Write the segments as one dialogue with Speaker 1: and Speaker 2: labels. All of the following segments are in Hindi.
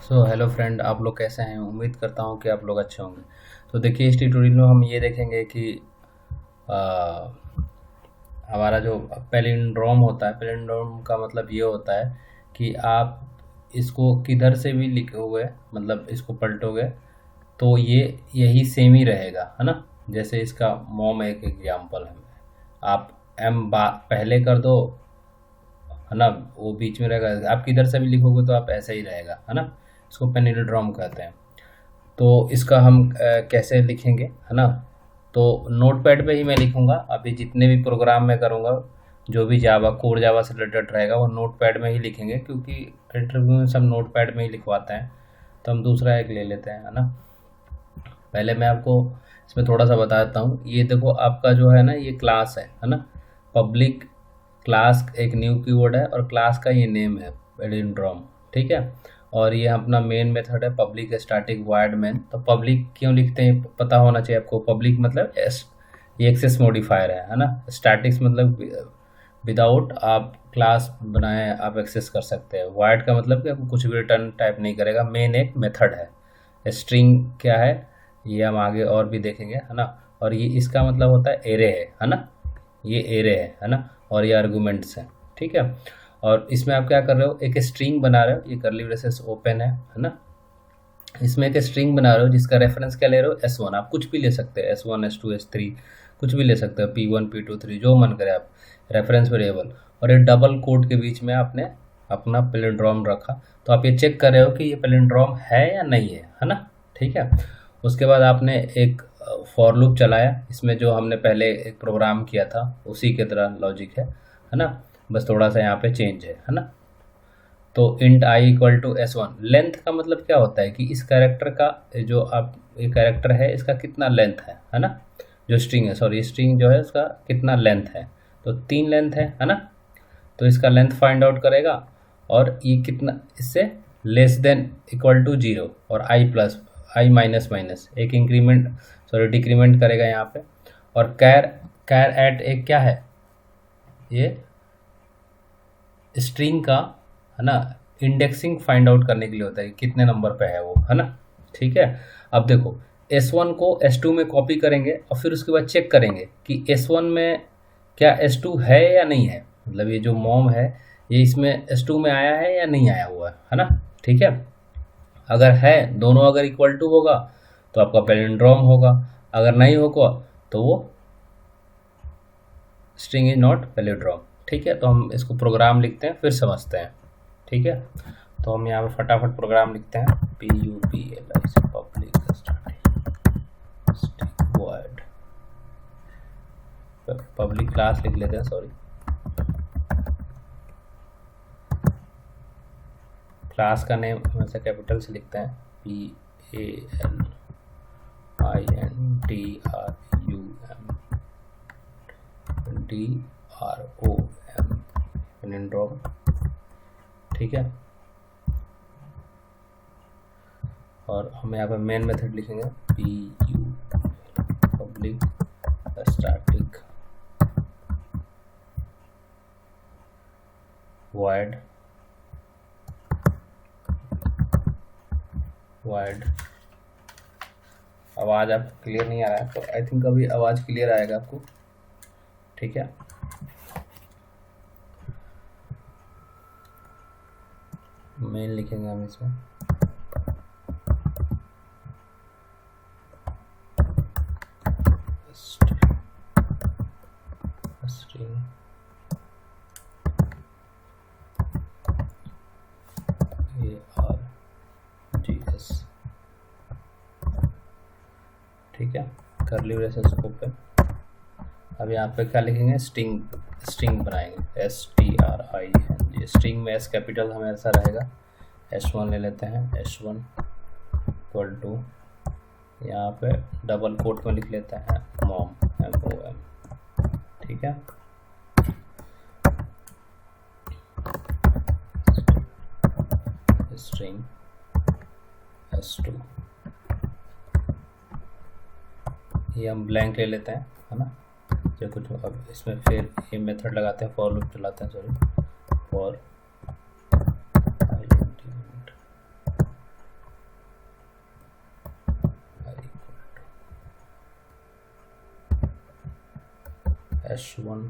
Speaker 1: हेलो फ्रेंड, आप लोग कैसे हैं? उम्मीद करता हूँ कि आप लोग अच्छे होंगे। तो देखिए, इस ट्यूटोरियल में हम ये देखेंगे कि आ, हमारा जो पैलिंड्रोम होता है, पैलिंड्रोम का मतलब ये होता है कि आप इसको किधर से भी लिखोगे, मतलब इसको पलटोगे तो ये यही सेम ही रहेगा, है ना। जैसे इसका मॉम एक एग्जाम्पल है। आप पहले कर दो, है ना, वो बीच में रहेगा। आप किधर से भी लिखोगे तो आप ऐसा ही रहेगा, है ना। इसको पैलिंड्रोम कहते हैं। तो इसका हम कैसे लिखेंगे, है ना। तो नोटपैड पे ही मैं लिखूंगा। अभी जितने भी प्रोग्राम मैं करूंगा, जो भी जावा कोर जावा से रिलेटेड रहेगा वो नोटपैड में ही लिखेंगे, क्योंकि इंटरव्यू में सब नोटपैड में ही लिखवाते हैं। तो हम दूसरा एक ले लेते हैं, है ना। पहले मैं आपको इसमें थोड़ा सा बता देता हूँ। ये देखो, आपका जो है ना, ये क्लास है ना। पब्लिक क्लास एक न्यू कीवर्ड है और क्लास का ये नेम है पैलिंड्रोम, ठीक है। और ये अपना मेन मेथड है पब्लिक स्टैटिक वॉइड मेन। तो पब्लिक क्यों लिखते हैं पता होना चाहिए आपको। पब्लिक मतलब ये एक्सेस मॉडिफायर है ना। स्टैटिक्स मतलब विदाउट आप क्लास बनाए आप एक्सेस कर सकते हैं। वॉइड का मतलब कि आपको कुछ भी रिटर्न टाइप नहीं करेगा। मेन एक मेथड है। स्ट्रिंग क्या है ये हम आगे और भी देखेंगे, है ना। और ये इसका मतलब होता है एरे है ना। ये एरे है ना। और ये आर्गुमेंट्स हैं, ठीक है। और इसमें आप क्या कर रहे हो, एक स्ट्रिंग बना रहे हो। ये कर्ली ब्रेसेस ओपन है ना। इसमें एक स्ट्रिंग बना रहे हो जिसका रेफरेंस क्या ले रहे हो, S1। आप कुछ भी ले सकते हैं, S1 S2 S3 कुछ भी ले सकते हो, P1 P2 3 जो मन करे आप, रेफरेंस वेरिएबल। और ये डबल कोट के बीच में आपने अपना पैलिंड्रोम रखा। तो आप ये चेक कर रहे हो कि ये पैलिंड्रोम है या नहीं है ना, ठीक है। उसके बाद आपने एक फॉर लूप चलाया। इसमें जो हमने पहले एक प्रोग्राम किया था उसी की तरह लॉजिक है ना। बस थोड़ा सा यहाँ पे चेंज है ना। तो int I equal to S1। Length का मतलब क्या होता है कि इस कैरेक्टर का जो आप ये कैरेक्टर है इसका कितना लेंथ है ना। जो स्ट्रिंग है, सॉरी, स्ट्रिंग जो है उसका कितना लेंथ है। तो 3 लेंथ है ना। तो इसका लेंथ फाइंड आउट करेगा। और ये कितना, इससे लेस देन इक्वल टू 0 और आई माइनस माइनस एक इंक्रीमेंट, सॉरी, डिक्रीमेंट करेगा यहाँ पे। और कैर कैर एट एक क्या है, ये स्ट्रिंग का, है ना, इंडेक्सिंग फाइंड आउट करने के लिए होता है कि कितने नंबर पे है वो, है ना, ठीक है। अब देखो, S1 को S2 में कॉपी करेंगे और फिर उसके बाद चेक करेंगे कि S1 में क्या S2 है या नहीं है। मतलब ये जो मॉम है ये इसमें S2 में आया है या नहीं आया हुआ है ना, ठीक है। अगर है, दोनों अगर इक्वल टू होगा तो आपका पैलिंड्रोम होगा। अगर नहीं होगा तो वो स्ट्रिंग इज नॉट पैलिंड्रोम, ठीक है। तो हम इसको प्रोग्राम लिखते हैं फिर समझते हैं, ठीक है। तो हम यहाँ पे फटाफट प्रोग्राम लिखते हैं। PUBLIC public static void, public class लिख लेते हैं, सॉरी। क्लास का नेम हमेशा कैपिटल से लिखते हैं, PALINDROM पैलिंड्रोम, ठीक है। और हम यहाँ पे मेन मेथड लिखेंगे PU पब्लिक स्टैटिक वॉइड आवाज़ आप क्लियर नहीं आ रहा है तो आई थिंक अभी आवाज़ क्लियर आएगा आपको, ठीक है। मेन लिखेंगे हम इसमें स्ट्रिंग ARGS, ठीक है। Curly braces open. अब यहाँ पे क्या लिखेंगे, स्ट्रिंग बनाएंगे, STRING। स्ट्रिंग में S कैपिटल हमेशा रहेगा। S1 ले लेते हैं, S1 इक्वल टू, यहाँ पे डबल कोट में लिख लेते हैं मॉम, MOM, ठीक है। स्ट्रिंग S2, ये हम ब्लैंक ले लेते हैं, है ना। जो कुछ अब इसमें फिर ये मेथड लगाते हैं, फॉर लूप चलाते हैं, sorry, for s1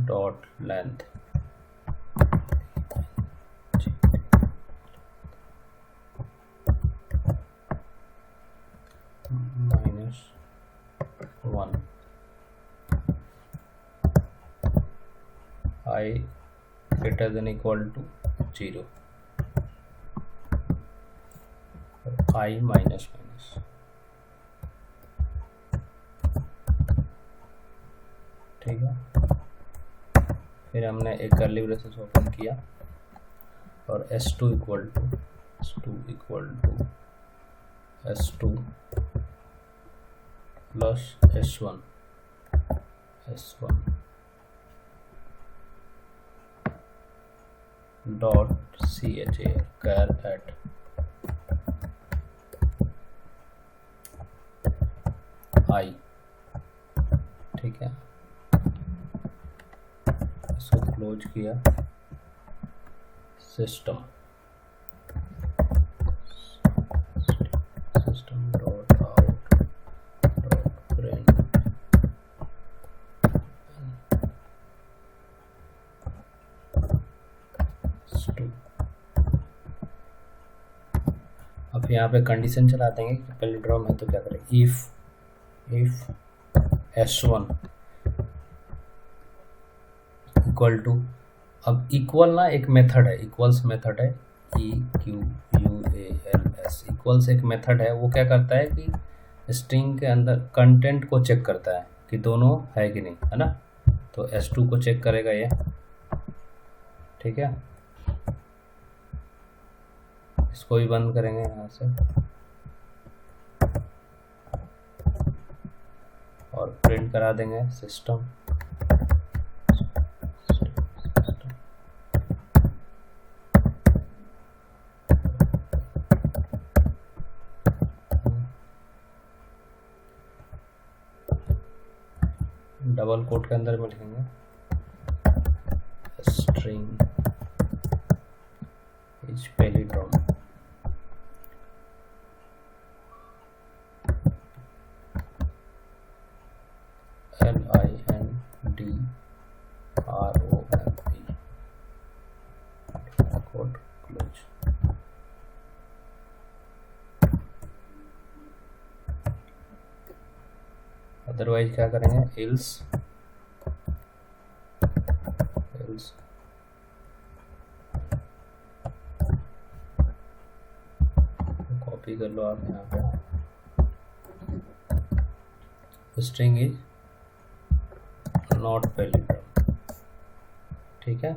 Speaker 1: dot length -1 I greater than equal to 0 I minus ठीक है। फिर हमने एक कर्ली ब्रेसेस ओपन किया और s2 equal to s2 plus s1 dot char at I ठीक है। इसको क्लोज किया, system dot out dot print अब यहाँ पे कंडीशन चला देंगे कि पैलिंड्रोम है तो क्या करें, इफ s1 इक्वल टू, अब इक्वल ना एक मेथड है, इक्वल्स मेथड है, EQUALS इक्वल्स एक मेथड है। वो क्या करता है कि स्ट्रिंग के अंदर कंटेंट को चेक करता है कि दोनों है कि नहीं, है ना। तो s2 को चेक करेगा ये, ठीक है। इसको भी बंद करेंगे यहाँ से और प्रिंट करा देंगे सिस्टम डबल कोट के अंदर में लिखेंगे string is palindrome LINDROME quote close. Otherwise क्या करेंगे, एल्स कॉपी कर लो आप यहाँ पे, स्ट्रिंग इज नॉट पैलिंड्रोम, ठीक है।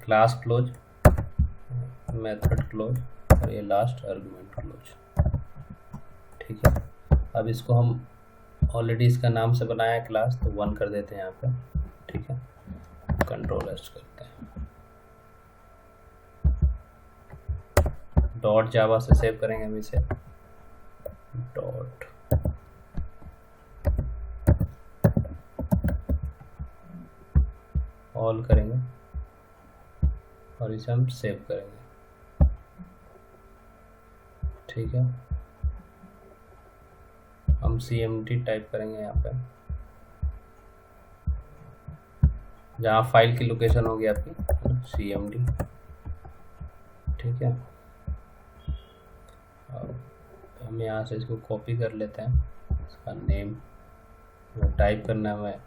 Speaker 1: क्लास क्लोज, मेथड क्लोज और ये लास्ट आर्गुमेंट क्लोज, ठीक है। अब इसको हम ऑलरेडी इसका नाम से बनाया है क्लास, तो 1 कर देते हैं यहाँ पे, ठीक है। कंट्रोल एस करते हैं, डॉट जावा से सेव करेंगे हम इसे, डॉट ऑल करेंगे और इसे हम सेव करेंगे, ठीक है। हम cmd टाइप करेंगे यहाँ पे, जहाँ फाइल की लोकेशन होगी आपकी cmd, ठीक है। और हम यहाँ से इसको कॉपी कर लेते हैं, इसका नेम टाइप करना में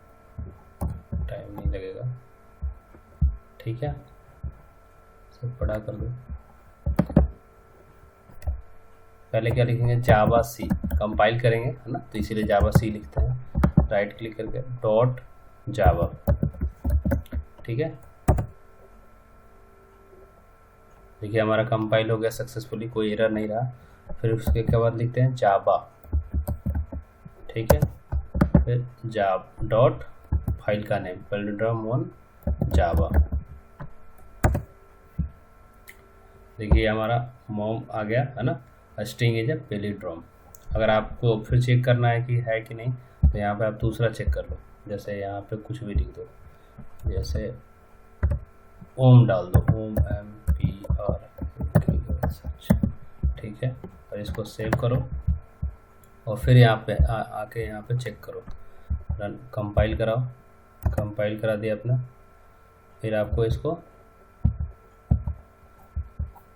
Speaker 1: टाइम नहीं लगेगा, ठीक है। सब पढ़ा कर दो। पहले क्या लिखेंगे, जावा सी, कंपाइल करेंगे, है ना, तो इसीलिए जावा सी लिखते हैं। राइट क्लिक करके डॉट जावा, ठीक है। देखिए हमारा कंपाइल हो गया सक्सेसफुली, कोई एरर नहीं रहा। फिर उसके के बाद लिखते हैं जावा, ठीक है। फिर जाव डॉट फाइल का नेम पैलिंड्रोम1 जावा, देखिए हमारा मॉम आ गया, है ना। String is a palindrome. अगर आपको फिर चेक करना है कि है कि नहीं, तो यहाँ पे आप दूसरा चेक कर लो, जैसे यहाँ पे कुछ भी लिख दो, जैसे ओम डाल दो, ओम MPR, ठीक है। और इसको सेव करो। और फिर यहाँ पे आके यहाँ पे चेक करो, रन कंपाइल कराओ, कंपाइल करा दिया अपना। फिर आपको इसको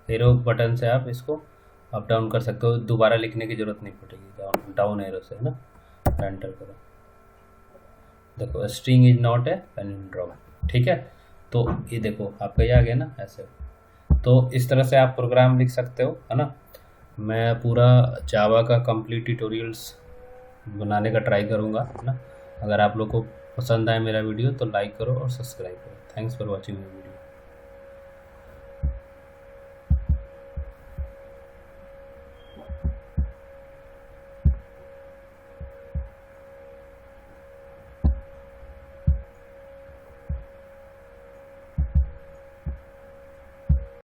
Speaker 1: एरो बटन से आप इसको अप डाउन कर सकते हो, दोबारा लिखने की ज़रूरत नहीं पड़ेगी, डाउन डाउन एरो से, है ना। एंटर करो, देखो string is not a palindrome, ठीक है। तो ये देखो आपका ये आ गया ना ऐसे। तो इस तरह से आप प्रोग्राम लिख सकते हो, है ना। मैं पूरा जावा का कंप्लीट ट्यूटोरियल्स बनाने का ट्राई करूँगा, है ना। अगर आप लोग को पसंद आए मेरा वीडियो तो लाइक करो और सब्सक्राइब करो। Thanks for watching my video.